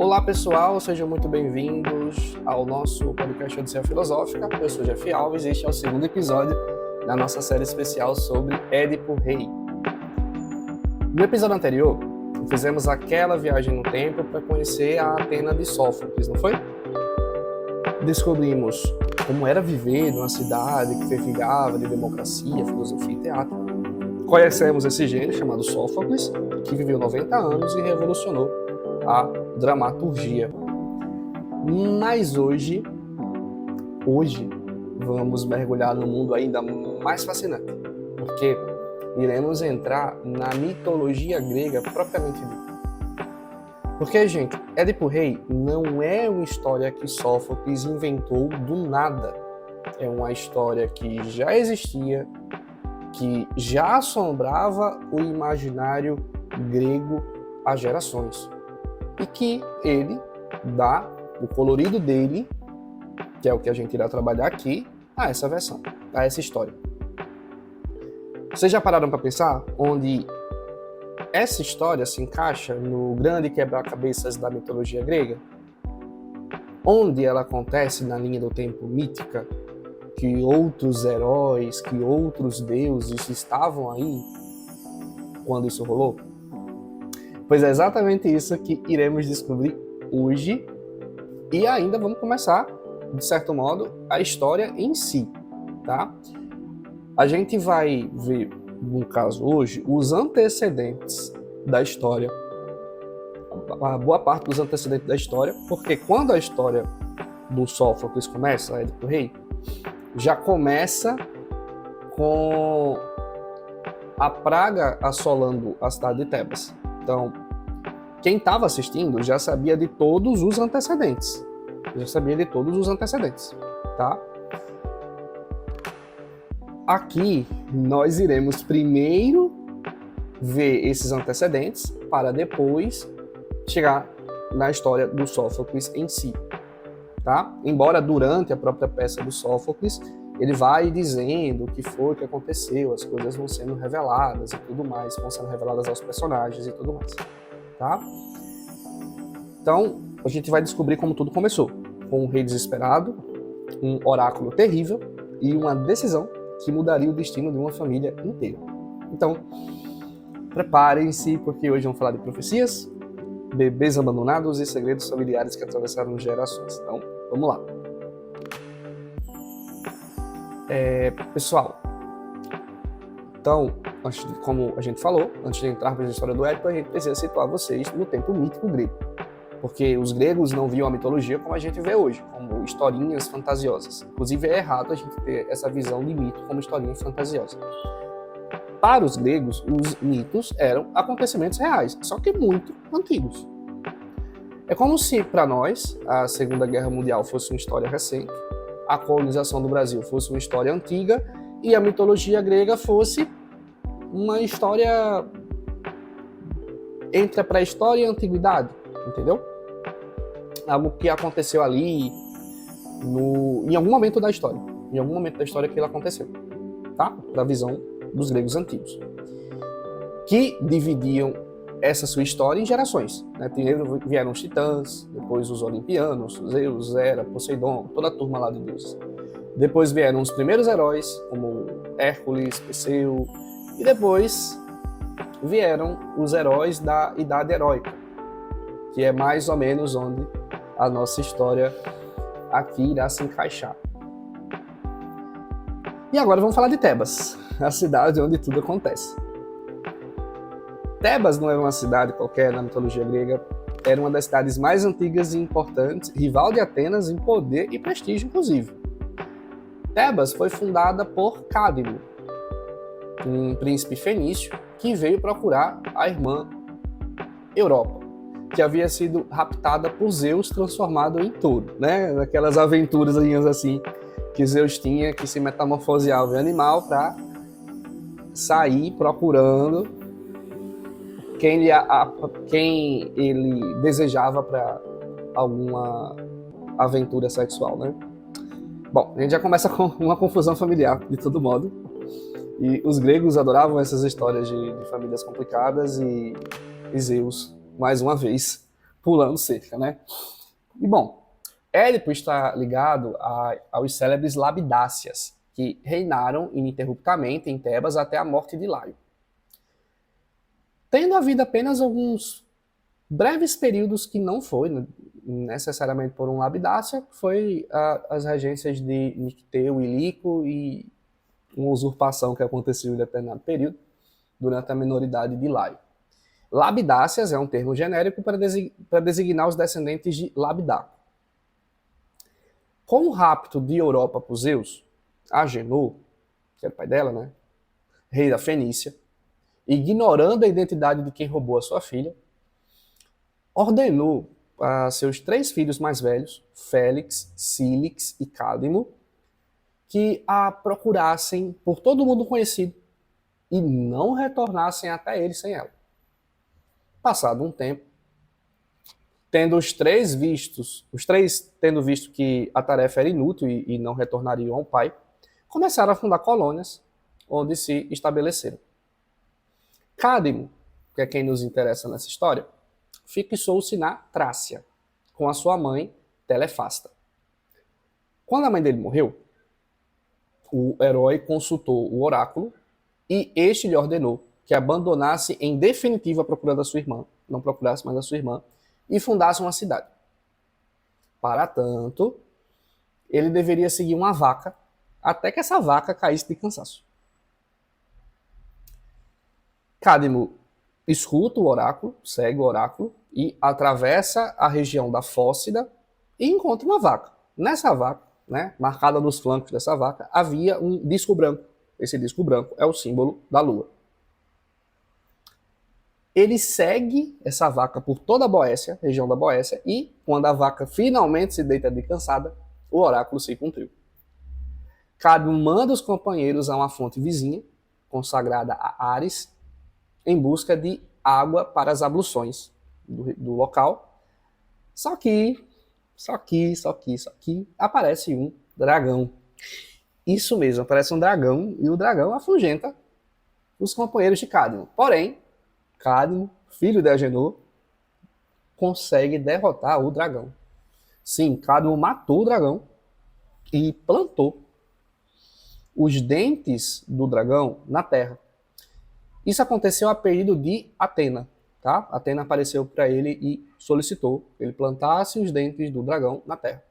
Olá pessoal, sejam muito bem-vindos ao nosso podcast Odisseia Filosófica. Eu sou Jeff Alves e este é o segundo episódio da nossa série especial sobre Édipo Rei. No episódio anterior, fizemos aquela viagem no tempo para conhecer a Atena de Sófocles, não foi? Descobrimos como era viver numa cidade que fervilhava de democracia, filosofia e teatro. Conhecemos esse gênio chamado Sófocles, que viveu 90 anos e revolucionou a dramaturgia. Mas hoje vamos mergulhar no mundo ainda mais fascinante, porque iremos entrar na mitologia grega propriamente dita. Porque, gente, Édipo Rei não é uma história que Sófocles inventou do nada. É uma história que já existia, que já assombrava o imaginário grego há gerações. E que ele dá o colorido dele, que é o que a gente irá trabalhar aqui, a essa versão, a essa história. Vocês já pararam para pensar onde essa história se encaixa no grande quebra-cabeças da mitologia grega? Onde ela acontece na linha do tempo mítica, que outros heróis, que outros deuses estavam aí quando isso rolou? Pois é exatamente isso que iremos descobrir hoje e ainda vamos começar, de certo modo, a história em si, tá? A gente vai ver, no caso hoje, os antecedentes da história, a boa parte dos antecedentes da história, porque quando a história do Sófocles começa, Édipo Rei, já começa com a praga assolando a cidade de Tebas. Então, quem estava assistindo já sabia de todos os antecedentes. Tá? Aqui, nós iremos primeiro ver esses antecedentes para depois chegar na história do Sófocles em si. Tá? Embora durante a própria peça do Sófocles, ele vai dizendo o que foi que aconteceu, as coisas vão sendo reveladas e tudo mais, vão sendo reveladas aos personagens e tudo mais. Tá? Então, a gente vai descobrir como tudo começou, com um rei desesperado, um oráculo terrível e uma decisão que mudaria o destino de uma família inteira. Então, preparem-se, porque hoje vamos falar de profecias, bebês abandonados e segredos familiares que atravessaram gerações. Então, vamos lá. Pessoal, então, como a gente falou, antes de entrarmos na história do Édipo, a gente precisa situar vocês no tempo mítico grego. Porque os gregos não viam a mitologia como a gente vê hoje, como historinhas fantasiosas. Inclusive, é errado a gente ter essa visão de mito como historinha fantasiosa. Para os gregos, os mitos eram acontecimentos reais, só que muito antigos. É como se, para nós, a Segunda Guerra Mundial fosse uma história recente, a colonização do Brasil fosse uma história antiga e a mitologia grega fosse uma história entre a pré-história e a antiguidade, entendeu? Algo que aconteceu ali em algum momento da história. Em algum momento da história aquilo aconteceu, tá? Para a visão dos gregos antigos, que dividiam essa sua história em gerações. Né? Primeiro vieram os titãs, depois os olimpianos, Zeus, Hera, Poseidon, toda a turma lá de deuses. Depois vieram os primeiros heróis, como Hércules, Perseu, e depois vieram os heróis da Idade Heróica, que é mais ou menos onde a nossa história aqui irá se encaixar. E agora vamos falar de Tebas, a cidade onde tudo acontece. Tebas não era uma cidade qualquer na mitologia grega, era uma das cidades mais antigas e importantes, rival de Atenas em poder e prestígio, inclusive. Tebas foi fundada por Cadmo, um príncipe fenício que veio procurar a irmã Europa, que havia sido raptada por Zeus, transformado em touro, né? Aquelas aventuras assim que Zeus tinha, que se metamorfoseava em animal para sair procurando quem ele desejava para alguma aventura sexual, né? Bom, a gente já começa com uma confusão familiar, de todo modo. E os gregos adoravam essas histórias de famílias complicadas e Zeus, mais uma vez, pulando cerca, né? E bom, Édipo está ligado aos célebres Labidáceas, que reinaram ininterruptamente em Tebas até a morte de Laio. Tendo havido apenas alguns breves períodos que não foi necessariamente por um Labidácia, foi as regências de Nicteu e Lico e uma usurpação que aconteceu em determinado período, durante a minoridade de Laio. Labidáceas é um termo genérico para designar os descendentes de Labidaco. Com o rapto de Europa por Zeus, Agenor, que era o pai dela, né, rei da Fenícia, ignorando a identidade de quem roubou a sua filha, ordenou a seus 3 filhos mais velhos, Félix, Cílix e Cádimo, que a procurassem por todo mundo conhecido e não retornassem até ele sem ela. Passado um tempo, tendo os três tendo visto que a tarefa era inútil e não retornariam ao pai, começaram a fundar colônias onde se estabeleceram. Cádimo, que é quem nos interessa nessa história, fixou-se na Trácia, com a sua mãe, Telefasta. Quando a mãe dele morreu, o herói consultou o oráculo e este lhe ordenou que abandonasse em definitivo a procura da sua irmã, não procurasse mais a sua irmã, e fundasse uma cidade. Para tanto, ele deveria seguir uma vaca até que essa vaca caísse de cansaço. Cádimo escuta o oráculo, segue o oráculo e atravessa a região da Fócida e encontra uma vaca. Nessa vaca, né, marcada nos flancos dessa vaca, havia um disco branco. Esse disco branco é o símbolo da lua. Ele segue essa vaca por toda a Boécia, região da Boécia, e quando a vaca finalmente se deita de cansada, o oráculo se cumpriu. Cádimo manda os companheiros a uma fonte vizinha, consagrada a Ares, em busca de água para as abluções do local. Só que aparece um dragão. Isso mesmo, aparece um dragão e o dragão afugenta os companheiros de Cádimo. Porém, Cádimo, filho de Agenor, consegue derrotar o dragão. Sim, Cádimo matou o dragão e plantou os dentes do dragão na terra. Isso aconteceu a pedido de Atena. Tá? Atena apareceu para ele e solicitou que ele plantasse os dentes do dragão na terra.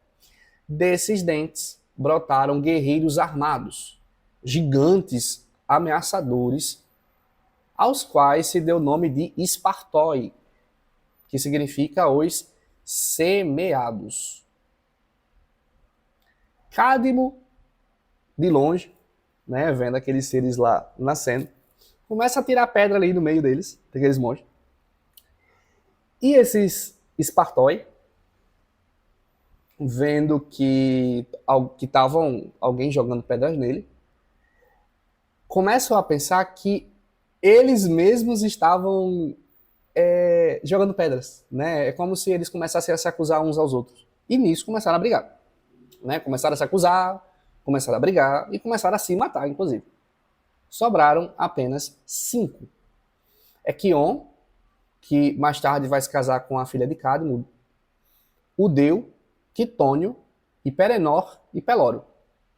Desses dentes brotaram guerreiros armados, gigantes, ameaçadores, aos quais se deu o nome de Espartói, que significa os semeados. Cádimo, de longe, né, vendo aqueles seres lá nascendo, começa a tirar pedra ali no meio deles, daqueles monstros. E esses Espartói, vendo que estavam alguém jogando pedras nele, começam a pensar que eles mesmos estavam jogando pedras, né? É como se eles começassem a se acusar uns aos outros. E nisso começaram a brigar, né? Começaram a se acusar, começaram a brigar e começaram a se matar, inclusive. Sobraram apenas 5. Equion, que mais tarde vai se casar com a filha de Cádimo, Udeu, Quitônio, Hiperenor e Peloro,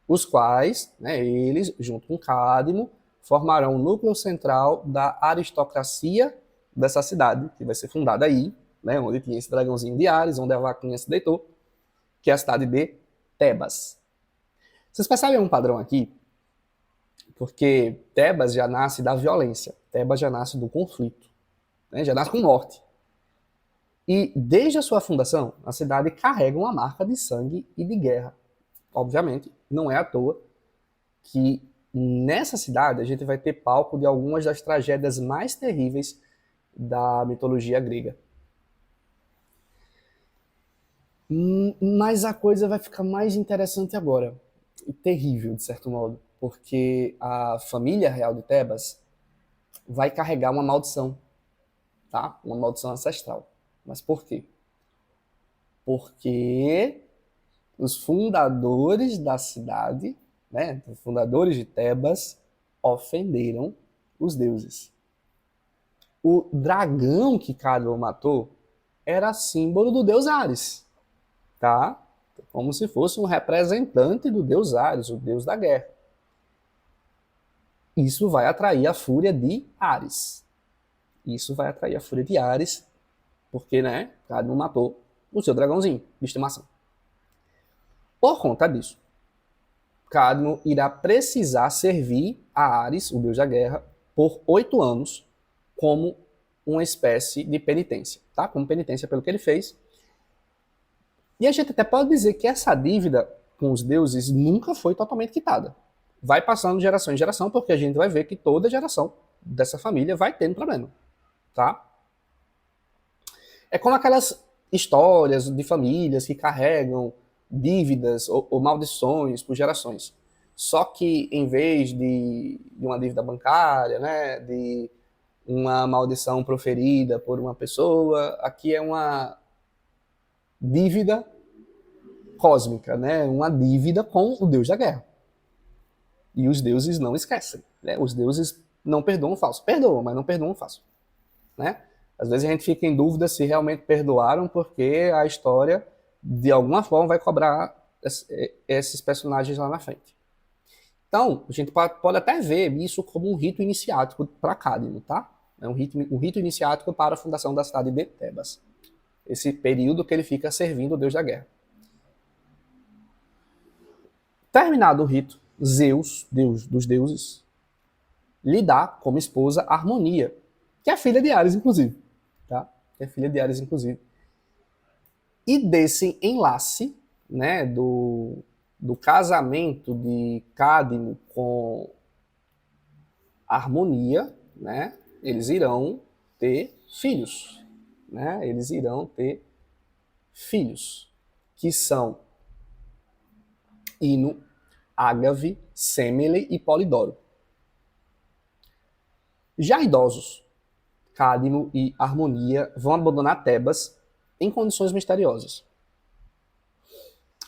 os quais, né, eles, junto com Cádimo, formarão o núcleo central da aristocracia dessa cidade, que vai ser fundada aí, né, onde tinha esse dragãozinho de Ares, onde a vaquinha se deitou, que é a cidade de Tebas. Vocês percebem um padrão aqui? Porque Tebas já nasce da violência, Tebas já nasce do conflito, né, já nasce com morte. E desde a sua fundação, a cidade carrega uma marca de sangue e de guerra. Obviamente, não é à toa que nessa cidade a gente vai ter palco de algumas das tragédias mais terríveis da mitologia grega. Mas a coisa vai ficar mais interessante agora, e terrível de certo modo, porque a família real de Tebas vai carregar uma maldição, tá? Uma maldição ancestral. Mas por quê? Porque os fundadores da cidade, né, os fundadores de Tebas, ofenderam os deuses. O dragão que Cádimo matou era símbolo do deus Ares, tá? Como se fosse um representante do deus Ares, o deus da guerra. Isso vai atrair a fúria de Ares. Isso vai atrair a fúria de Ares, porque, né, Cadmo matou o seu dragãozinho de estimação. Por conta disso, Cadmo irá precisar servir a Ares, o deus da guerra, por 8 anos, como uma espécie de penitência, tá? Como penitência pelo que ele fez. E a gente até pode dizer que essa dívida com os deuses nunca foi totalmente quitada. Vai passando de geração em geração, porque a gente vai ver que toda geração dessa família vai tendo problema, tá? É como aquelas histórias de famílias que carregam dívidas ou maldições por gerações. Só que em vez de uma dívida bancária, né, de uma maldição proferida por uma pessoa, aqui é uma dívida cósmica, né, uma dívida com o deus da guerra. E os deuses não esquecem, né? Os deuses não perdoam o falso. Perdoam, mas não perdoam o falso, né? Às vezes a gente fica em dúvida se realmente perdoaram, porque a história, de alguma forma, vai cobrar esses personagens lá na frente. Então, a gente pode até ver isso como um rito iniciático para Cadmo, tá? É um rito iniciático para a fundação da cidade de Tebas. Esse período que ele fica servindo o deus da guerra. Terminado o rito, Zeus, deus dos deuses, lhe dá como esposa Harmonia, que é filha de Ares, inclusive. Tá? Que é filha de Ares, inclusive. E desse enlace, né, do casamento de Cadmo com Harmonia, né, eles irão ter filhos. Né? Eles irão ter filhos, que são Ino, Ágave, Semele e Polidoro. Já idosos, Cadmo e Harmonia vão abandonar Tebas em condições misteriosas.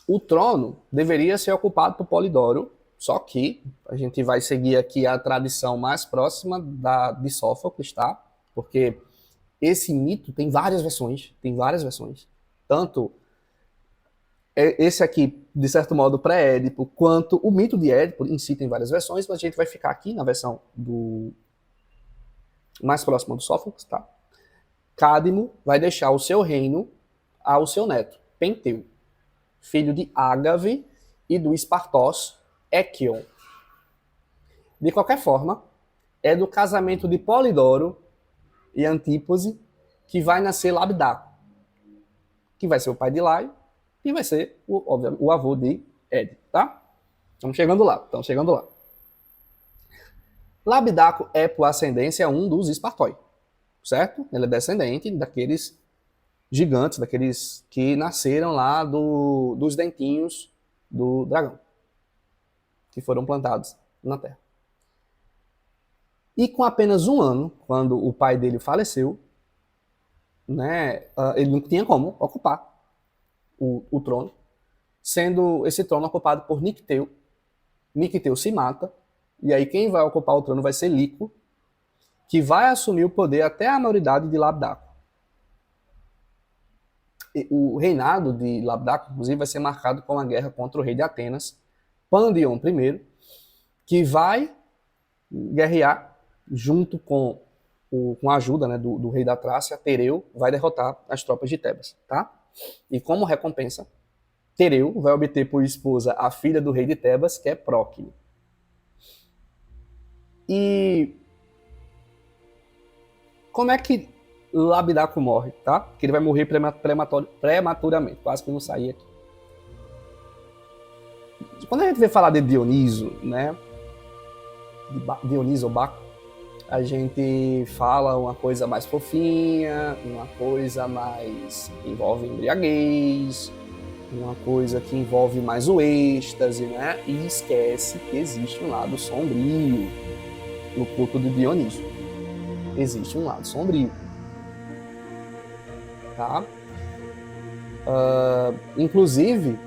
O trono deveria ser ocupado por Polidoro, só que a gente vai seguir aqui a tradição mais próxima de Sófocles, tá? Porque esse mito tem várias versões, tanto esse aqui, de certo modo, pré-Édipo, quanto o mito de Édipo em si tem várias versões, mas a gente vai ficar aqui na versão mais próxima do Sófocles, tá? Cadmo vai deixar o seu reino ao seu neto, Penteu, filho de Ágave e do Espartós, Équion. De qualquer forma, é do casamento de Polidoro e Antípose que vai nascer Labdaco, que vai ser o pai de Laio, e vai ser o avô de Édipo, tá? Estamos chegando lá. Labdaco é, por ascendência, um dos Espartói, certo? Ele é descendente daqueles gigantes, daqueles que nasceram lá dos dentinhos do dragão, que foram plantados na Terra. E com apenas 1 ano, quando o pai dele faleceu, né, ele não tinha como ocupar o trono, sendo esse trono ocupado por Nicteu. Nicteu se mata, e aí quem vai ocupar o trono vai ser Lico, que vai assumir o poder até a maioridade de Labdaco. O reinado de Labdaco, inclusive, vai ser marcado com a guerra contra o rei de Atenas, Pandion I, que vai guerrear junto com a ajuda, né, do rei da Trácia, Tereu, vai derrotar as tropas de Tebas, tá? E como recompensa, Tereu vai obter por esposa a filha do rei de Tebas, que é Próquilo. E como é que Labdaco morre, tá? Porque ele vai morrer prematuramente, quase que não saía aqui. Quando a gente vê falar de Dioniso, né, Dioniso ou Baco, a gente fala uma coisa mais fofinha, uma coisa mais que envolve embriaguez, uma coisa que envolve mais o êxtase, né? E esquece que existe um lado sombrio no culto de Dioniso. Existe um lado sombrio. Tá? Inclusive,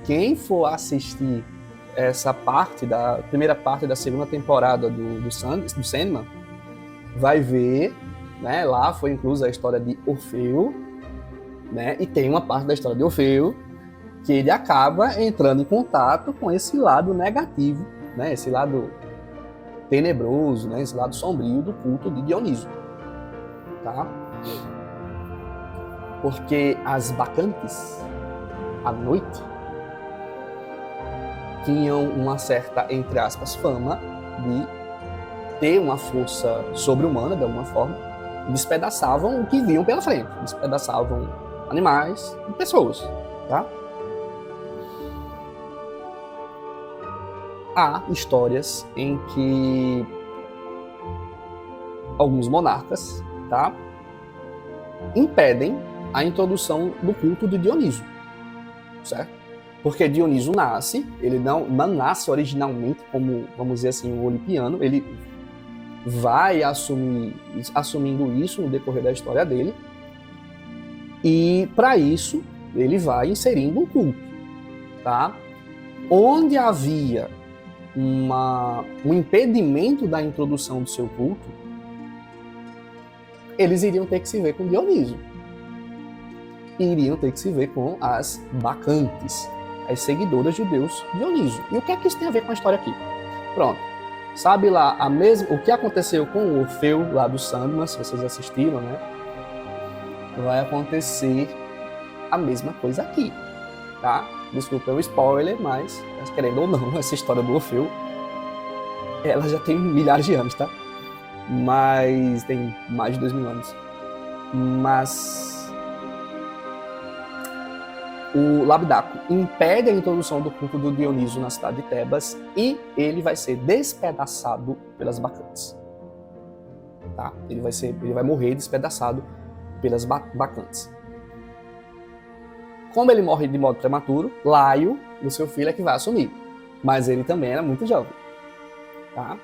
quem for assistir essa primeira parte da segunda temporada do Sandman, vai ver né? Lá foi inclusa a história de Orfeu, né? E tem uma parte da história de Orfeu que ele acaba entrando em contato com esse lado negativo, né? Esse lado tenebroso, né? Esse lado sombrio do culto de Dioniso, tá? Porque as bacantes, à noite, tinham uma certa, entre aspas, fama de ter uma força sobre-humana, de alguma forma, e despedaçavam o que viam pela frente, despedaçavam animais e pessoas, tá? Há histórias em que alguns monarcas, tá, impedem a introdução do culto de Dioniso, certo? Porque Dioniso nasce, ele não nasce originalmente como, vamos dizer assim, um olimpiano, ele vai assumindo isso no decorrer da história dele, e para isso ele vai inserindo um culto, tá? Onde havia um impedimento da introdução do seu culto, eles iriam ter que se ver com Dioniso. E iriam ter que se ver com as bacantes, as seguidoras de Deus Dioniso. E o que é que isso tem a ver com a história aqui? Pronto. Sabe lá o que aconteceu com o Orfeu lá do Sandman, se vocês assistiram, né? Vai acontecer a mesma coisa aqui, tá? Desculpa o spoiler, mas querendo ou não, essa história do Orfeu, ela já tem milhares de anos, tá? Mas tem mais de 2000 anos. Mas o Labidaco impede a introdução do culto do Dioniso na cidade de Tebas e ele vai ser despedaçado pelas bacantes. Tá? Ele vai morrer despedaçado pelas bacantes. Como ele morre de modo prematuro, Laio, o seu filho, é que vai assumir. Mas ele também era muito jovem. Tá?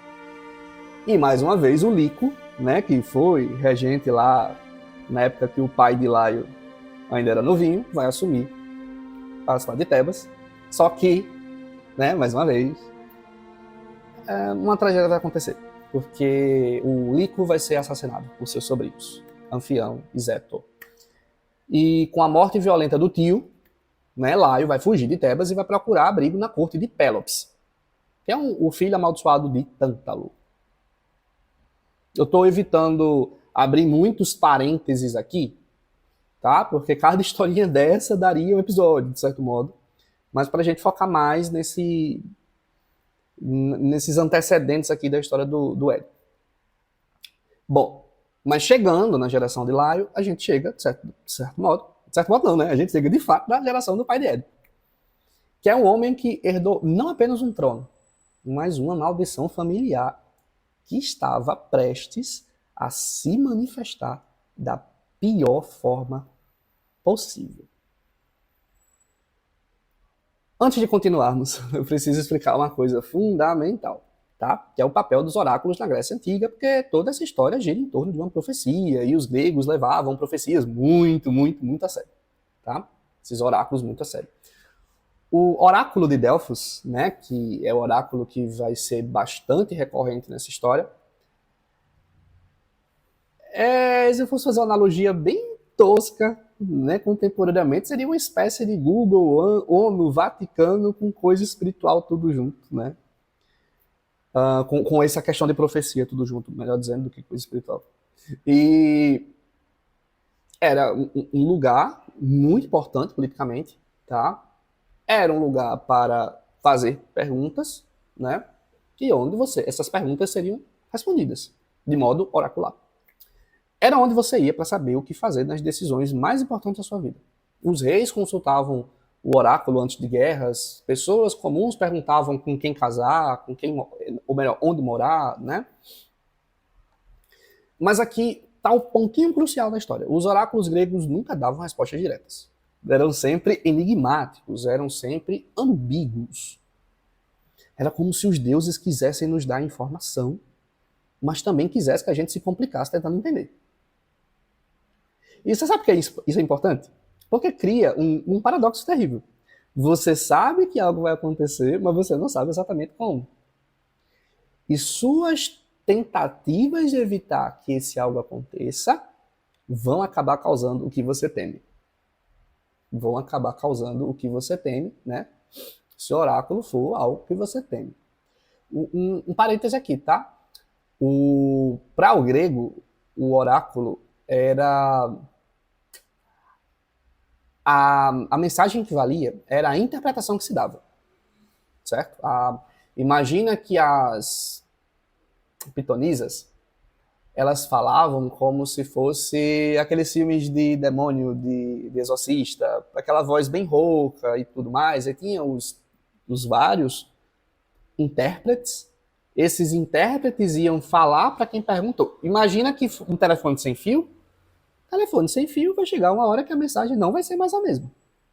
E mais uma vez o Lico, né, que foi regente lá na época que o pai de Laio ainda era novinho, vai assumir a cidade de Tebas. Só que, né, mais uma vez, uma tragédia vai acontecer. Porque o Lico vai ser assassinado por seus sobrinhos, Anfião e Zétor. E com a morte violenta do tio, né, Laio vai fugir de Tebas e vai procurar abrigo na corte de Pélops, que é o filho amaldiçoado de Tântalo. Eu estou evitando abrir muitos parênteses aqui, tá? Porque cada historinha dessa daria um episódio, de certo modo. Mas para a gente focar mais nesses antecedentes aqui da história do Édipo. Bom, mas chegando na geração de Laio, a gente chega, de certo modo não, né? A gente chega de fato na geração do pai de Édipo, que é um homem que herdou não apenas um trono, mas uma maldição familiar que estava prestes a se manifestar da pior forma possível. Antes de continuarmos, eu preciso explicar uma coisa fundamental, tá? Que é o papel dos oráculos na Grécia Antiga, porque toda essa história gira em torno de uma profecia, e os gregos levavam profecias muito, muito, muito a sério, tá? Esses oráculos muito a sério. O oráculo de Delfos, né, que é o oráculo que vai ser bastante recorrente nessa história, se eu fosse fazer uma analogia bem tosca, né, contemporaneamente, seria uma espécie de Google, ONU, Vaticano, com coisa espiritual tudo junto, né? Com essa questão de profecia tudo junto, melhor dizendo, do que coisa espiritual. E era um lugar muito importante politicamente, tá? Era um lugar para fazer perguntas, né? E onde essas perguntas seriam respondidas de modo oracular. Era onde você ia para saber o que fazer nas decisões mais importantes da sua vida. Os reis consultavam o oráculo antes de guerras, pessoas comuns perguntavam com quem casar, ou melhor, onde morar, né? Mas aqui está o pontinho crucial da história. Os oráculos gregos nunca davam respostas diretas. Eram sempre enigmáticos, eram sempre ambíguos. Era como se os deuses quisessem nos dar informação, mas também quisessem que a gente se complicasse tentando entender. E você sabe por que isso é importante? Porque cria um paradoxo terrível. Você sabe que algo vai acontecer, mas você não sabe exatamente como. E suas tentativas de evitar que esse algo aconteça vão acabar causando o que você teme. Vão acabar causando o que você teme, né? Se o oráculo for algo que você teme. Um parêntese aqui, tá? Para o grego, o oráculo era... A mensagem que valia era a interpretação que se dava, certo? Imagina que as pitonisas, elas falavam como se fosse aqueles filmes de demônio, de exorcista, aquela voz bem rouca e tudo mais, e tinha os vários intérpretes. Esses intérpretes iam falar para quem perguntou. Imagina que um telefone sem fio vai chegar uma hora que a mensagem não vai ser mais a mesma,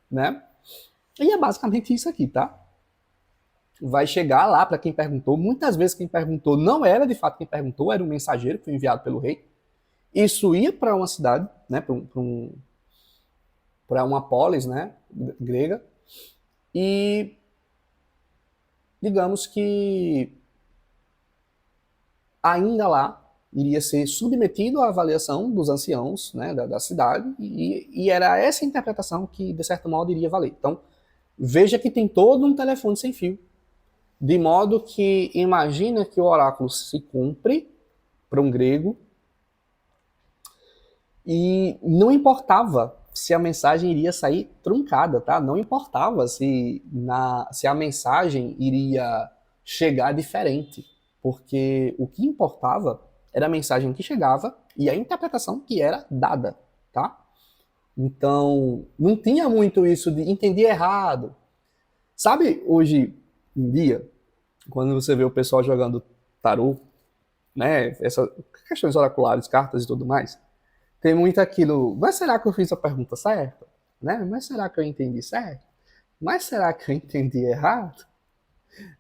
né? E é basicamente isso aqui, tá? Vai chegar lá para quem perguntou. Muitas vezes quem perguntou não era de fato quem perguntou, era um mensageiro que foi enviado pelo rei. Isso ia para uma cidade, né, para uma polis, né, grega, e digamos que ainda lá iria ser submetido à avaliação dos anciãos, né, da cidade, e era essa interpretação que, de certo modo, iria valer. Então, veja que tem todo um telefone sem fio, de modo que imagina que o oráculo se cumpre para um grego, e não importava se a mensagem iria sair truncada, tá? Não importava se a mensagem iria chegar diferente, porque o que importava era a mensagem que chegava e a interpretação que era dada, tá? Então, não tinha muito isso de entender errado. Sabe, hoje em dia, quando você vê o pessoal jogando tarô, né, essas questões oraculares, cartas e tudo mais, tem muito aquilo, mas será que eu fiz a pergunta certa? Né? Mas será que eu entendi certo? Mas será que eu entendi errado?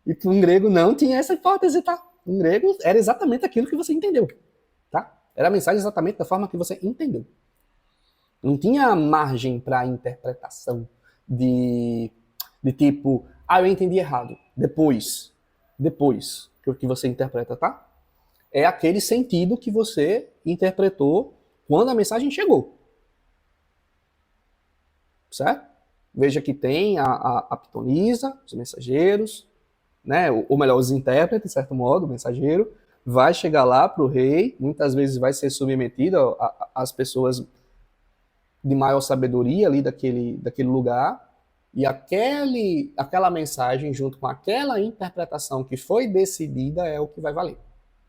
E para um grego não tinha essa hipótese, tá? Um grego era exatamente aquilo que você entendeu, tá? Era a mensagem exatamente da forma que você entendeu. Não tinha margem para interpretação de tipo, eu entendi errado. Depois que você interpreta, tá? É aquele sentido que você interpretou quando a mensagem chegou. Certo? Veja que tem a pitonisa, os mensageiros, né? Ou melhor, os intérpretes, de certo modo, o mensageiro, vai chegar lá para o rei, muitas vezes vai ser submetido às pessoas de maior sabedoria ali daquele lugar, e aquela mensagem, junto com aquela interpretação que foi decidida, é o que vai valer.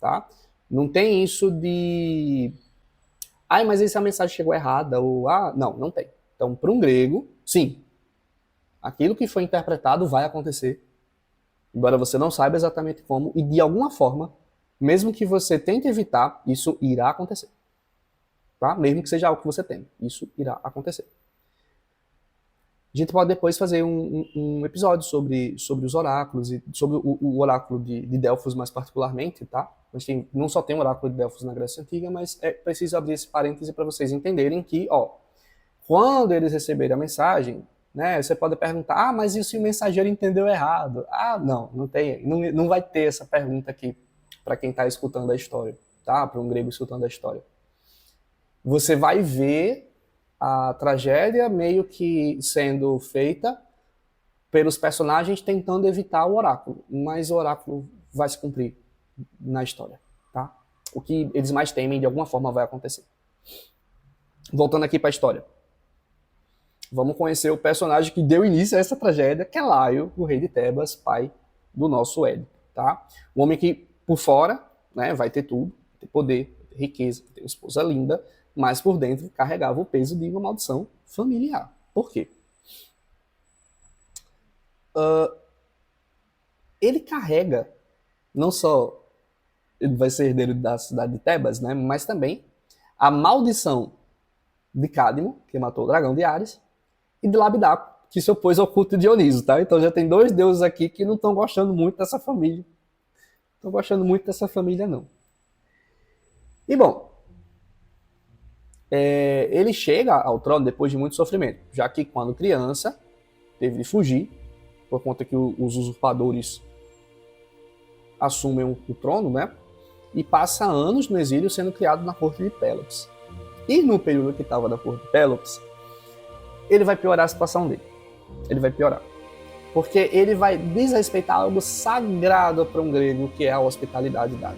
Tá? Não tem isso de... mas essa mensagem chegou errada, ou... não tem. Então, para um grego, sim, aquilo que foi interpretado vai acontecer, embora você não saiba exatamente como, e de alguma forma, mesmo que você tente evitar, isso irá acontecer. Tá? Mesmo que seja algo que você tem, isso irá acontecer. A gente pode depois fazer um episódio sobre os oráculos, e sobre o oráculo de Delfos mais particularmente, tá? A gente não só tem o oráculo de Delfos na Grécia Antiga, mas é preciso abrir esse parêntese para vocês entenderem que, quando eles receberem a mensagem, né, você pode perguntar, mas e se o mensageiro entendeu errado? Não vai ter essa pergunta aqui para quem está escutando a história, tá? Para um grego escutando a história. Você vai ver a tragédia meio que sendo feita pelos personagens tentando evitar o oráculo, mas o oráculo vai se cumprir na história, tá? O que eles mais temem de alguma forma vai acontecer. Voltando aqui para a história. Vamos conhecer o personagem que deu início a essa tragédia, que é Laio, o rei de Tebas, pai do nosso Édipo, tá? Um homem que por fora, né, vai ter tudo, vai ter poder, vai ter riqueza, vai ter uma esposa linda, mas por dentro carregava o peso de uma maldição familiar. Por quê? Ele carrega, não só ele vai ser herdeiro da cidade de Tebas, né, mas também a maldição de Cádimo, que matou o dragão de Ares, e de Labidaco, que se opôs ao culto de Dioniso, tá? Então já tem dois deuses aqui que não estão gostando muito dessa família. Não estão gostando muito dessa família, não. E bom, ele chega ao trono depois de muito sofrimento, já que quando criança teve de fugir, por conta que os usurpadores assumem o trono, né? e passa anos no exílio sendo criado na corte de Pélops. E no período que estava na corte de Pélops, ele vai piorar a situação dele. Ele vai piorar. Porque ele vai desrespeitar algo sagrado para um grego, que é a hospitalidade dada.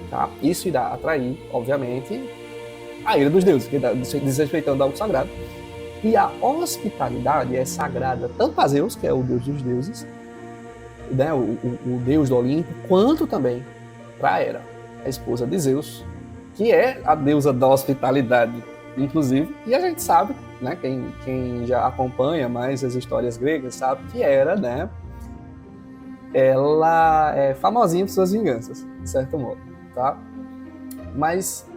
Tá? Isso irá atrair, obviamente, a ira dos deuses, que está desrespeitando algo sagrado. E a hospitalidade é sagrada tanto a Zeus, que é o deus dos deuses, né, o deus do Olimpo, quanto também para Hera, a esposa de Zeus, que é a deusa da hospitalidade, inclusive. E a gente sabe, né, quem já acompanha mais as histórias gregas, sabe que Hera, né, ela é famosinha por suas vinganças, de certo modo, tá? Mas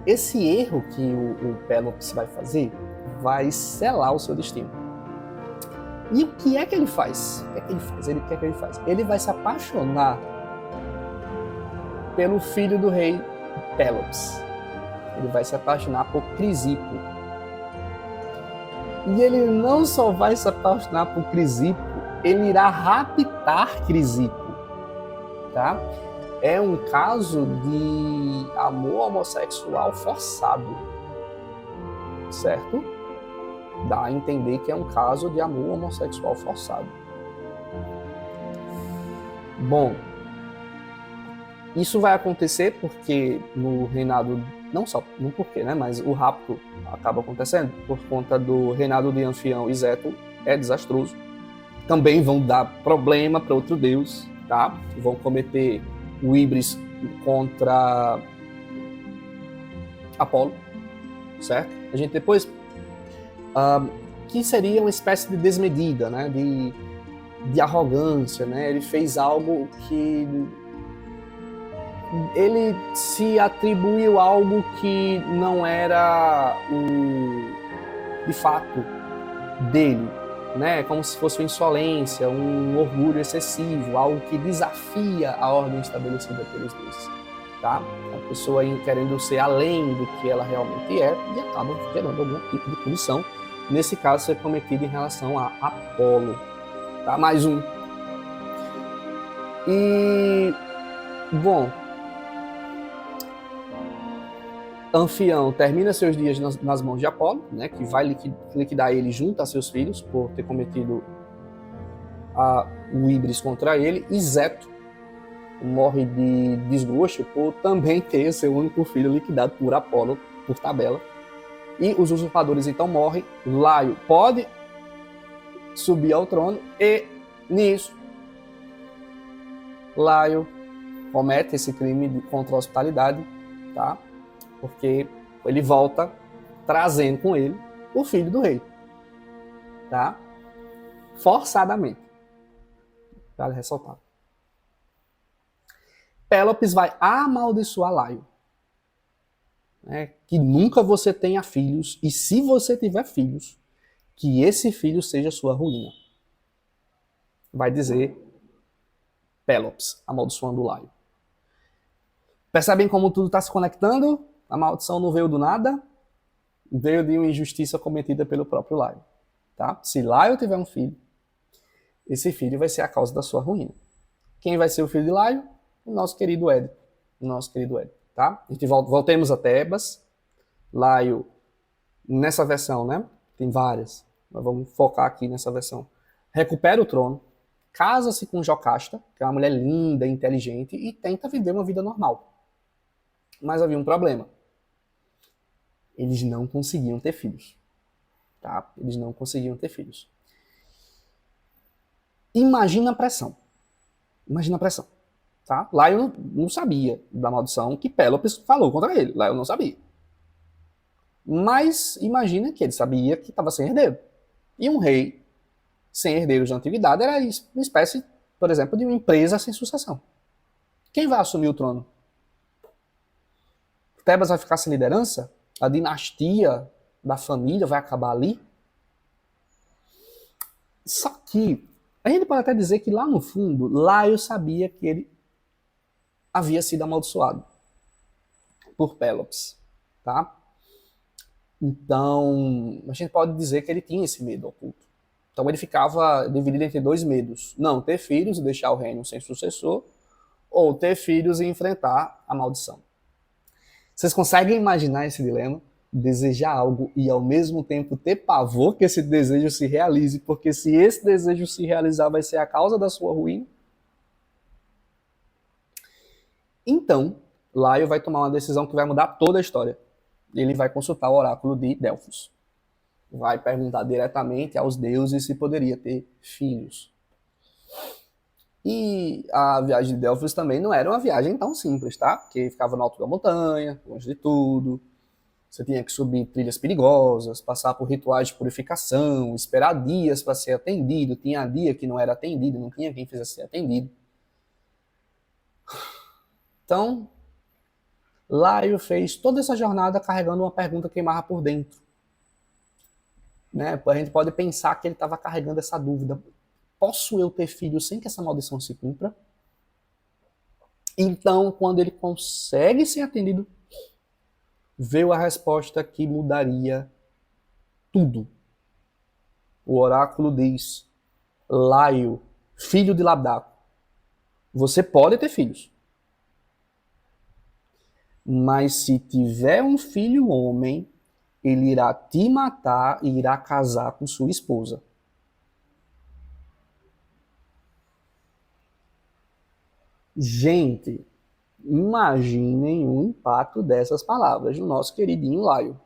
esse erro que o Pélops vai fazer vai selar o seu destino. E o que é que ele faz? O que é que ele faz? Ele vai se apaixonar pelo filho do rei Pélops. Ele vai se apaixonar por Crisipo. E ele não só vai se apaixonar por Crisipo, ele irá raptar Crisipo. Tá? É um caso de amor homossexual forçado, certo? Dá a entender que é um caso de amor homossexual forçado. Bom, isso vai acontecer porque no reinado, não só no porquê, né, mas o rapto acaba acontecendo por conta do reinado de Anfião e Zeto, é desastroso. Também vão dar problema para outro deus, tá? Vão cometer o híbris contra Apolo, certo? A gente depois que seria uma espécie de desmedida, né? De arrogância, né? Ele fez algo que ele se atribuiu algo que não era de fato dele, né? Como se fosse uma insolência, um orgulho excessivo, algo que desafia a ordem estabelecida pelos deuses, tá? A pessoa querendo ser além do que ela realmente é e acaba gerando algum tipo de punição. Nesse caso, foi cometido em relação a Apolo, tá? Mais um. E bom, Anfião termina seus dias nas mãos de Apolo, né, que vai liquidar ele junto a seus filhos por ter cometido o híbris contra ele, e Zeto morre de desgosto por também ter seu único filho liquidado por Apolo, por tabela. E os usurpadores então morrem. Laio pode subir ao trono e, nisso, Laio comete esse crime contra a hospitalidade, tá? Porque ele volta trazendo com ele o filho do rei, tá? Forçadamente. Vale ressaltar. Pélops vai amaldiçoar Laio, né? Que nunca você tenha filhos, e se você tiver filhos, que esse filho seja sua ruína. Vai dizer Pélops, amaldiçoando Laio. Percebem como tudo está se conectando? A maldição não veio do nada, veio de uma injustiça cometida pelo próprio Laio. Tá? Se Laio tiver um filho, esse filho vai ser a causa da sua ruína. Quem vai ser o filho de Laio? O nosso querido Édipo. Tá? A gente voltemos a Tebas. Laio, nessa versão, né? Tem várias. Nós vamos focar aqui nessa versão. Recupera o trono, casa-se com Jocasta, que é uma mulher linda, inteligente, e tenta viver uma vida normal. Mas havia um problema. Eles não conseguiam ter filhos. Tá? Eles não conseguiam ter filhos. Imagina a pressão. Tá? Laio não sabia da maldição que Pélops falou contra ele. Laio não sabia. Mas imagina que ele sabia que estava sem herdeiro. E um rei sem herdeiros de antiguidade era uma espécie, por exemplo, de uma empresa sem sucessão. Quem vai assumir o trono? Tebas vai ficar sem liderança? A dinastia da família vai acabar ali? Só que a gente pode até dizer que lá no fundo, Laio sabia que ele havia sido amaldiçoado por Pélops, tá? Então, a gente pode dizer que ele tinha esse medo oculto. Então ele ficava dividido entre dois medos. Não ter filhos e deixar o reino sem sucessor, ou ter filhos e enfrentar a maldição. Vocês conseguem imaginar esse dilema? Desejar algo e ao mesmo tempo ter pavor que esse desejo se realize, porque se esse desejo se realizar vai ser a causa da sua ruína? Então, Laio vai tomar uma decisão que vai mudar toda a história. Ele vai consultar o oráculo de Delfos. Vai perguntar diretamente aos deuses se poderia ter filhos. E a viagem de Delfos também não era uma viagem tão simples, tá? Porque ficava no alto da montanha, longe de tudo. Você tinha que subir trilhas perigosas, passar por rituais de purificação, esperar dias para ser atendido. Tinha dia que não era atendido, não tinha quem fizesse ser atendido. Então, Laio fez toda essa jornada carregando uma pergunta que amarra por dentro. Né? A gente pode pensar que ele estava carregando essa dúvida. Posso eu ter filho sem que essa maldição se cumpra? Então, quando ele consegue ser atendido, veio a resposta que mudaria tudo. O oráculo diz: Laio, filho de Labdaco, você pode ter filhos. Mas se tiver um filho homem, ele irá te matar e irá casar com sua esposa. Gente, imaginem o impacto dessas palavras no nosso queridinho Laio.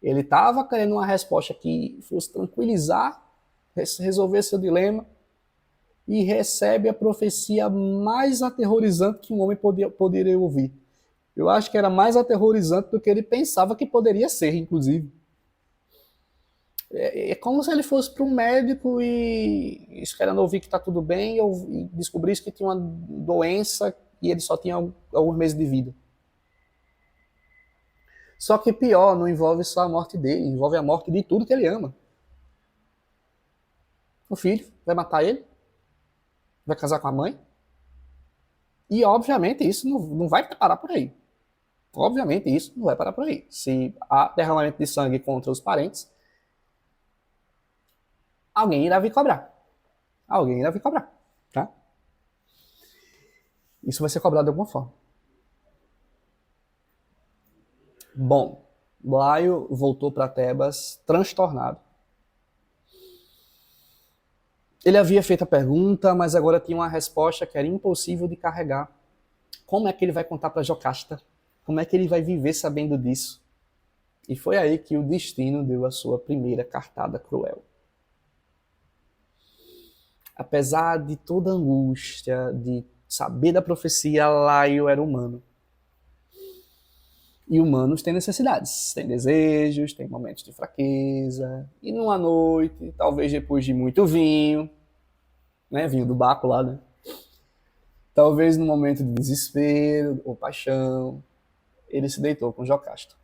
Ele estava querendo uma resposta que fosse tranquilizar, resolver seu dilema, e recebe a profecia mais aterrorizante que um homem poderia ouvir. Eu acho que era mais aterrorizante do que ele pensava que poderia ser, inclusive. É como se ele fosse para um médico e esperando ouvir que está tudo bem e descobrisse que tinha uma doença e ele só tinha alguns meses de vida. Só que pior, não envolve só a morte dele, envolve a morte de tudo que ele ama. O filho vai matar ele, vai casar com a mãe, e obviamente isso não vai parar por aí. Obviamente isso não vai parar por aí. Se há derramamento de sangue contra os parentes, alguém irá vir cobrar. Alguém irá vir cobrar, tá? Isso vai ser cobrado de alguma forma. Bom, Laio voltou para Tebas transtornado. Ele havia feito a pergunta, mas agora tinha uma resposta que era impossível de carregar. Como é que ele vai contar para Jocasta? Como é que ele vai viver sabendo disso? E foi aí que o destino deu a sua primeira cartada cruel. Apesar de toda a angústia, de saber da profecia, Laio era humano. E humanos têm necessidades, têm desejos, têm momentos de fraqueza. E numa noite, talvez depois de muito vinho, né, vinho do Baco lá, né? Talvez num momento de desespero ou paixão, ele se deitou com Jocasta.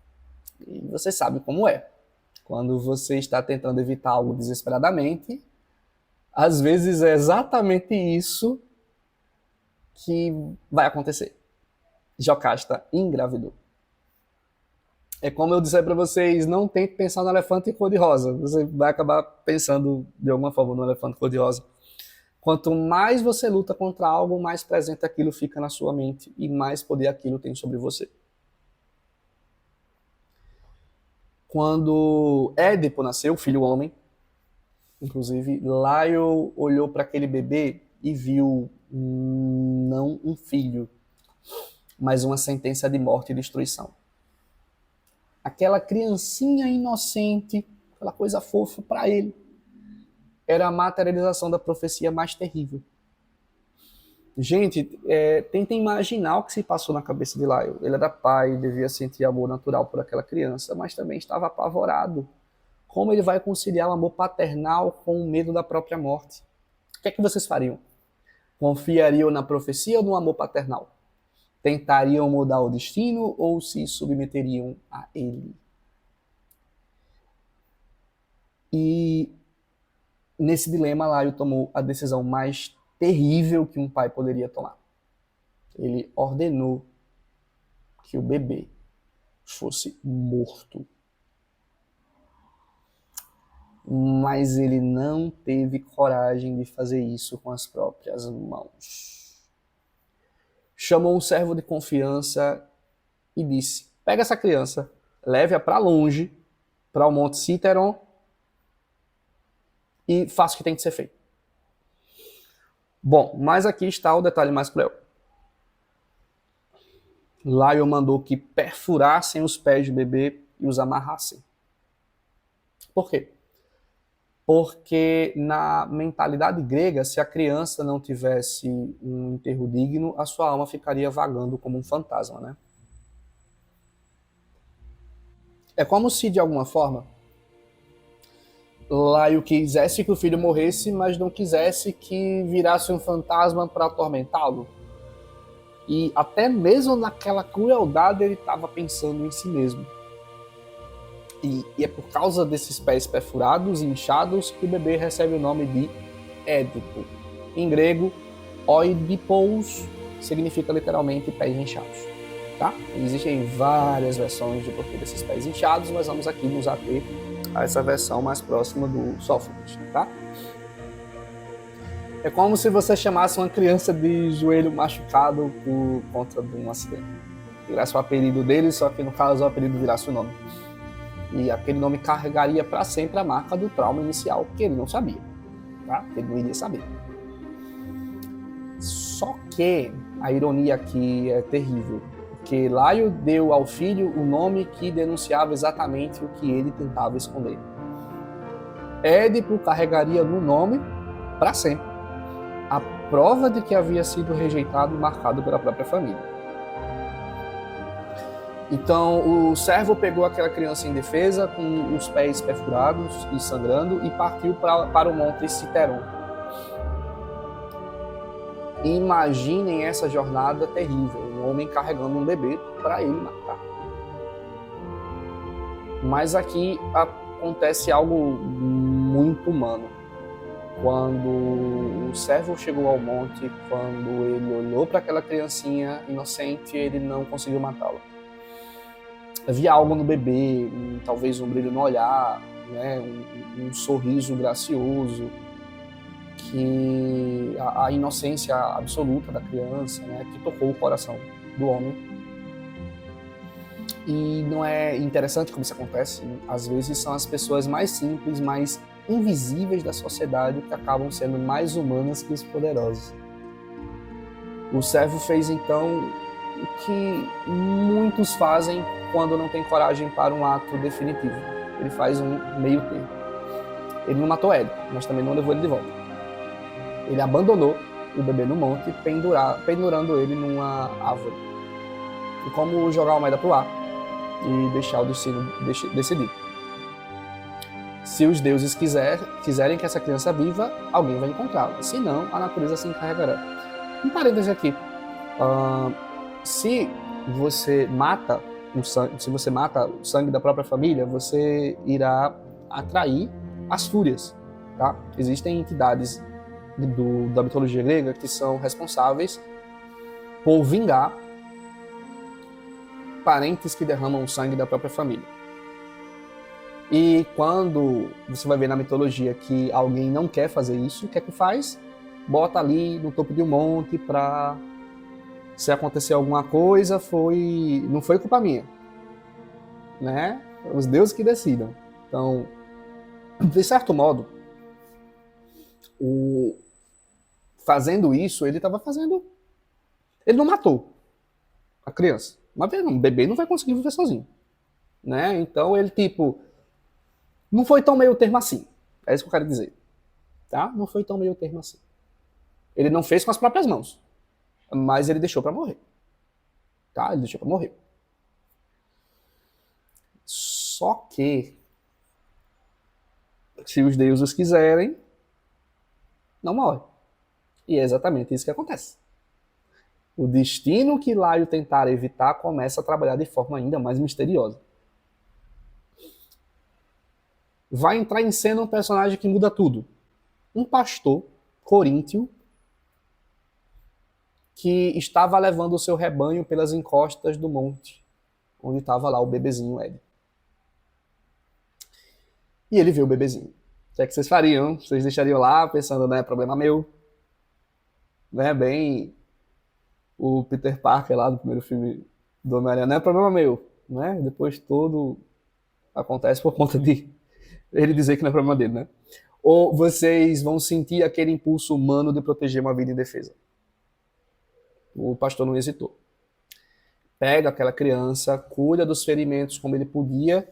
E você sabe como é. Quando você está tentando evitar algo desesperadamente, às vezes é exatamente isso que vai acontecer. Jocasta engravidou. É como eu disser para vocês, não tente pensar no elefante cor-de-rosa. Você vai acabar pensando de alguma forma no elefante cor-de-rosa. Quanto mais você luta contra algo, mais presente aquilo fica na sua mente e mais poder aquilo tem sobre você. Quando Édipo nasceu, filho homem, inclusive, Laio olhou para aquele bebê e viu não um filho, mas uma sentença de morte e destruição. Aquela criancinha inocente, aquela coisa fofa para ele, era a materialização da profecia mais terrível. Gente, tentem imaginar o que se passou na cabeça de Laio. Ele era pai, devia sentir amor natural por aquela criança, mas também estava apavorado. Como ele vai conciliar o amor paternal com o medo da própria morte? O que é que vocês fariam? Confiariam na profecia ou no amor paternal? Tentariam mudar o destino ou se submeteriam a ele? E nesse dilema, Laio tomou a decisão mais terrível que um pai poderia tomar. Ele ordenou que o bebê fosse morto. Mas ele não teve coragem de fazer isso com as próprias mãos. chamou um servo de confiança e disse: pega essa criança, leve-a para longe, para o Monte Cíteron, e faça o que tem que ser feito. Bom, mas aqui está o detalhe mais cruel. Laio mandou que perfurassem os pés do bebê e os amarrassem. Por quê? Porque na mentalidade grega, se a criança não tivesse um enterro digno, a sua alma ficaria vagando como um fantasma, né? É como se, de alguma forma, Laio quisesse que o filho morresse, mas não quisesse que virasse um fantasma para atormentá-lo. E até mesmo naquela crueldade ele estava pensando em si mesmo. E é por causa desses pés perfurados e inchados que o bebê recebe o nome de Édipo. Em grego, oidipous significa literalmente pés inchados. Tá? Existem várias versões de porquê desses pés inchados, mas vamos aqui nos ater a essa versão mais próxima do Sófocles. Tá? É como se você chamasse uma criança de joelho machucado por conta de um acidente. Virasse o apelido dele, só que no caso o apelido virasse o nome. E aquele nome carregaria para sempre a marca do trauma inicial, que ele não sabia. Tá? Ele não iria saber. Só que a ironia aqui é terrível, porque Laio deu ao filho o nome que denunciava exatamente o que ele tentava esconder. Édipo carregaria no nome para sempre a prova de que havia sido rejeitado e marcado pela própria família. Então o servo pegou aquela criança indefesa, com os pés perfurados e sangrando, e partiu para o Monte Cíteron. Imaginem essa jornada terrível, um homem carregando um bebê para ele matar. Mas aqui acontece algo muito humano. Quando o servo chegou ao monte, quando ele olhou para aquela criancinha inocente, ele não conseguiu matá-la. Havia algo no bebê, talvez um brilho no olhar, né, um sorriso gracioso, que a inocência absoluta da criança, né, que tocou o coração do homem. E não é interessante como isso acontece? Às vezes são as pessoas mais simples, mais invisíveis da sociedade que acabam sendo mais humanas que os poderosos. O servo fez então o que muitos fazem quando não tem coragem para um ato definitivo. Ele faz um meio termo. Ele não matou ele, mas também não levou ele de volta. Ele abandonou o bebê no monte, pendurando ele numa árvore. E como jogar uma moeda pro ar e deixar o destino decidir. Se os deuses quiserem que essa criança viva, alguém vai encontrá-la. Se não, a natureza se encarregará. Um parêntese aqui. Se você mata o sangue da própria família, você irá atrair as fúrias. Tá? Existem entidades da mitologia grega que são responsáveis por vingar parentes que derramam o sangue da própria família. E quando você vai ver na mitologia que alguém não quer fazer isso, o que é que faz? Bota ali no topo de um monte para, se acontecer alguma coisa, não foi culpa minha, né? Os deuses que decidam. Então, de certo modo, fazendo isso, ele não matou a criança. Mas um bebê não vai conseguir viver sozinho, né? Então ele não foi tão meio termo assim. É isso que eu quero dizer. Tá? Não foi tão meio termo assim. Ele não fez com as próprias mãos. Mas ele deixou para morrer. Tá? Ele deixou para morrer. Só que, se os deuses quiserem, não morre. E é exatamente isso que acontece. O destino que Laio tentar evitar começa a trabalhar de forma ainda mais misteriosa. Vai entrar em cena um personagem que muda tudo. Um pastor coríntio que estava levando o seu rebanho pelas encostas do monte, onde estava lá o bebezinho Ed. E ele viu o bebezinho. O que é que vocês fariam? Vocês deixariam lá pensando, né, problema meu? Né, bem o Peter Parker lá do primeiro filme do Homem-Aranha, não é problema meu, né? Depois tudo acontece por conta de ele dizer que não é problema dele, né? Ou vocês vão sentir aquele impulso humano de proteger uma vida indefesa? O pastor não hesitou. Pega aquela criança, cuida dos ferimentos como ele podia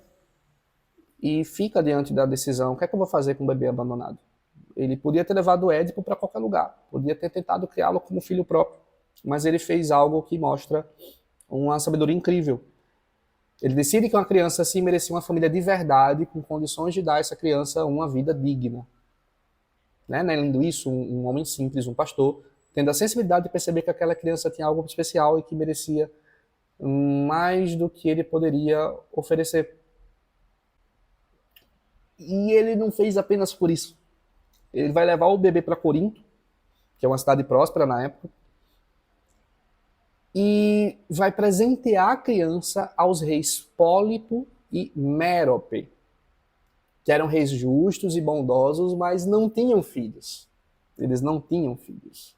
e fica diante da decisão: o que é que eu vou fazer com o bebê abandonado? Ele podia ter levado o Édipo para qualquer lugar, podia ter tentado criá-lo como filho próprio, mas ele fez algo que mostra uma sabedoria incrível. Ele decide que uma criança assim merecia uma família de verdade, com condições de dar a essa criança uma vida digna. Né? Além disso, um homem simples, um pastor, tendo a sensibilidade de perceber que aquela criança tinha algo especial e que merecia mais do que ele poderia oferecer. E ele não fez apenas por isso. Ele vai levar o bebê para Corinto, que é uma cidade próspera na época, e vai presentear a criança aos reis Pólipo e Mérope, que eram reis justos e bondosos, mas não tinham filhos. Eles não tinham filhos.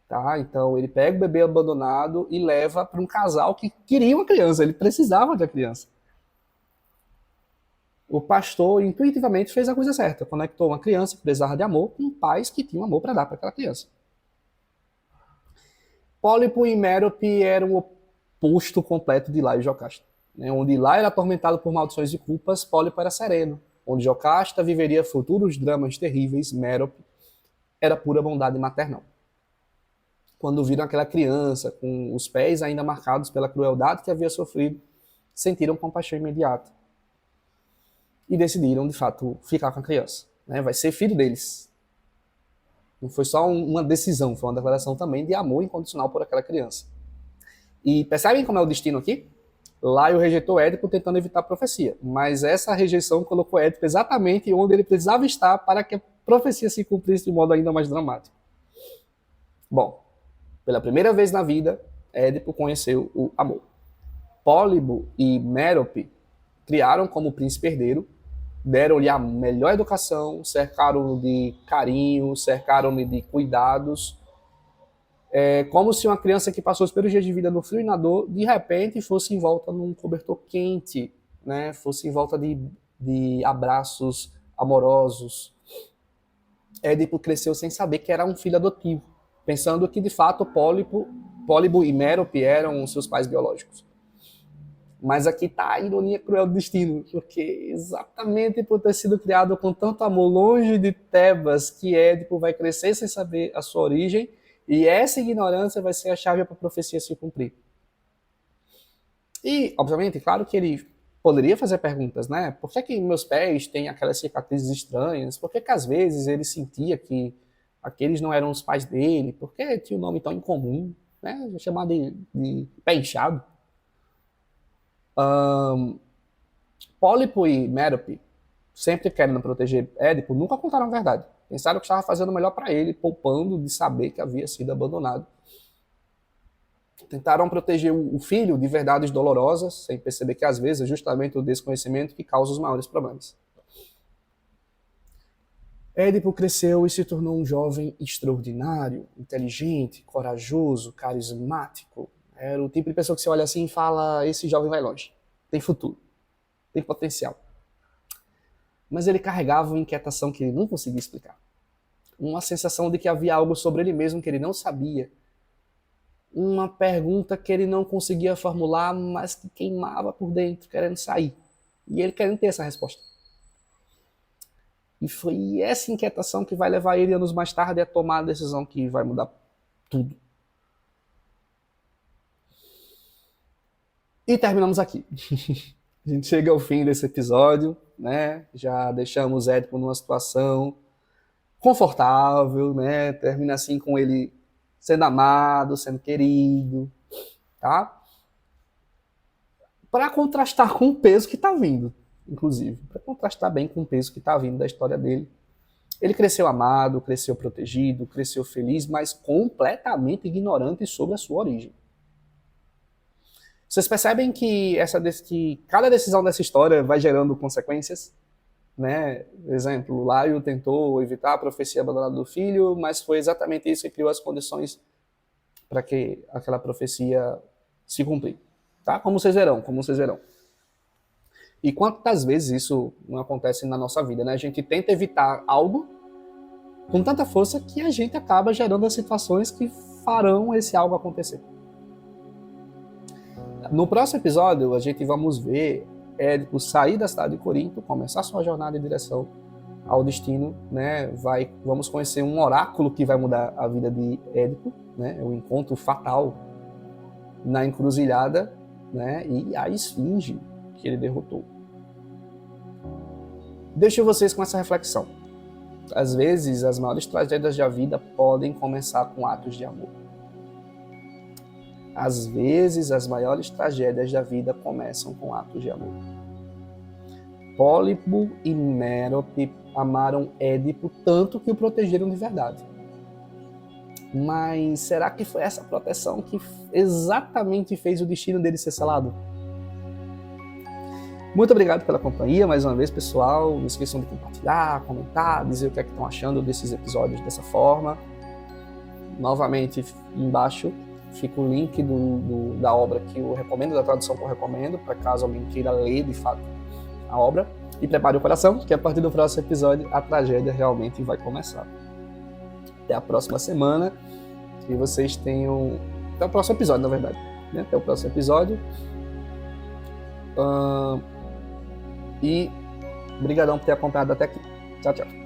Tá? Então ele pega o bebê abandonado e leva para um casal que queria uma criança, ele precisava da criança. O pastor intuitivamente fez a coisa certa, conectou uma criança que precisava de amor com pais que tinham amor para dar para aquela criança. Pólipo e Mérope eram o oposto completo de Lá e Jocasta. Onde Lá era atormentado por maldições e culpas, Pólipo era sereno. Onde Jocasta viveria futuros dramas terríveis, Mérope era pura bondade maternal. Quando viram aquela criança com os pés ainda marcados pela crueldade que havia sofrido, sentiram compaixão imediata. E decidiram, de fato, ficar com a criança. Vai ser filho deles. Não foi só uma decisão, foi uma declaração também de amor incondicional por aquela criança. E percebem como é o destino aqui? Laio rejeitou Édipo tentando evitar a profecia, mas essa rejeição colocou Édipo exatamente onde ele precisava estar para que a profecia se cumprisse de modo ainda mais dramático. Bom, pela primeira vez na vida, Édipo conheceu o amor. Pólipo e Mérope criaram como príncipe herdeiro, deram-lhe a melhor educação, cercaram-no de carinho, cercaram-no de cuidados, como se uma criança que passou os primeiros dias de vida no frio e na dor, de repente fosse envolta num cobertor quente, né? Fosse envolta de abraços amorosos. Édipo cresceu sem saber que era um filho adotivo, pensando que de fato Pólipo e Mérope eram seus pais biológicos. Mas aqui está a ironia cruel do destino, porque exatamente por ter sido criado com tanto amor longe de Tebas, que Édipo vai crescer sem saber a sua origem, e essa ignorância vai ser a chave para a profecia se cumprir. E, obviamente, claro que ele poderia fazer perguntas, né? Por que meus pés têm aquelas cicatrizes estranhas? Por que às vezes ele sentia que aqueles não eram os pais dele? Por que tinha um nome tão incomum, né? Chamado de pé inchado. Pólipo e Mérope, sempre querendo proteger Édipo, nunca contaram a verdade. Pensaram que estava fazendo o melhor para ele, poupando de saber que havia sido abandonado. Tentaram proteger o filho de verdades dolorosas, sem perceber que às vezes é justamente o desconhecimento que causa os maiores problemas. Édipo cresceu e se tornou um jovem extraordinário, inteligente, corajoso, carismático. Era o tipo de pessoa que você olha assim e fala: esse jovem vai longe, tem futuro, tem potencial. Mas ele carregava uma inquietação que ele não conseguia explicar. Uma sensação de que havia algo sobre ele mesmo que ele não sabia. Uma pergunta que ele não conseguia formular, mas que queimava por dentro, querendo sair. E ele querendo ter essa resposta. E foi essa inquietação que vai levar ele anos mais tarde a tomar a decisão que vai mudar tudo. E terminamos aqui. A gente chega ao fim desse episódio, né? Já deixamos Édipo numa situação confortável, né? Termina assim com ele sendo amado, sendo querido, tá? Para contrastar com o peso que está vindo, inclusive. Para contrastar bem com o peso que está vindo da história dele. Ele cresceu amado, cresceu protegido, cresceu feliz, mas completamente ignorante sobre a sua origem. Vocês percebem que cada decisão dessa história vai gerando consequências? né? Exemplo, Laio tentou evitar a profecia abandonada do filho, mas foi exatamente isso que criou as condições para que aquela profecia se cumprir. Tá? Como vocês verão, como vocês verão. E quantas vezes isso não acontece na nossa vida, né? A gente tenta evitar algo com tanta força que a gente acaba gerando as situações que farão esse algo acontecer. No próximo episódio, a gente vamos ver Édipo sair da cidade de Corinto, começar sua jornada em direção ao destino, né? Vamos conhecer um oráculo que vai mudar a vida de Édipo, né? O encontro fatal na encruzilhada, né? E a esfinge que ele derrotou. Deixo vocês com essa reflexão. Às vezes, as maiores tragédias da vida podem começar com atos de amor. Às vezes, as maiores tragédias da vida começam com atos de amor. Pólipo e Mérope amaram Édipo tanto que o protegeram de verdade. Mas será que foi essa proteção que exatamente fez o destino dele ser selado? Muito obrigado pela companhia, mais uma vez, pessoal. Não esqueçam de compartilhar, comentar, dizer o que é que estão achando desses episódios dessa forma. Novamente, embaixo fica o link da obra que eu recomendo, da tradução que eu recomendo, para caso alguém queira ler, de fato, a obra. E prepare o coração, que a partir do próximo episódio, a tragédia realmente vai começar. Até a próxima semana. Que vocês tenham... Até o próximo episódio, na verdade. Né? Até o próximo episódio. E brigadão por ter acompanhado até aqui. Tchau, tchau.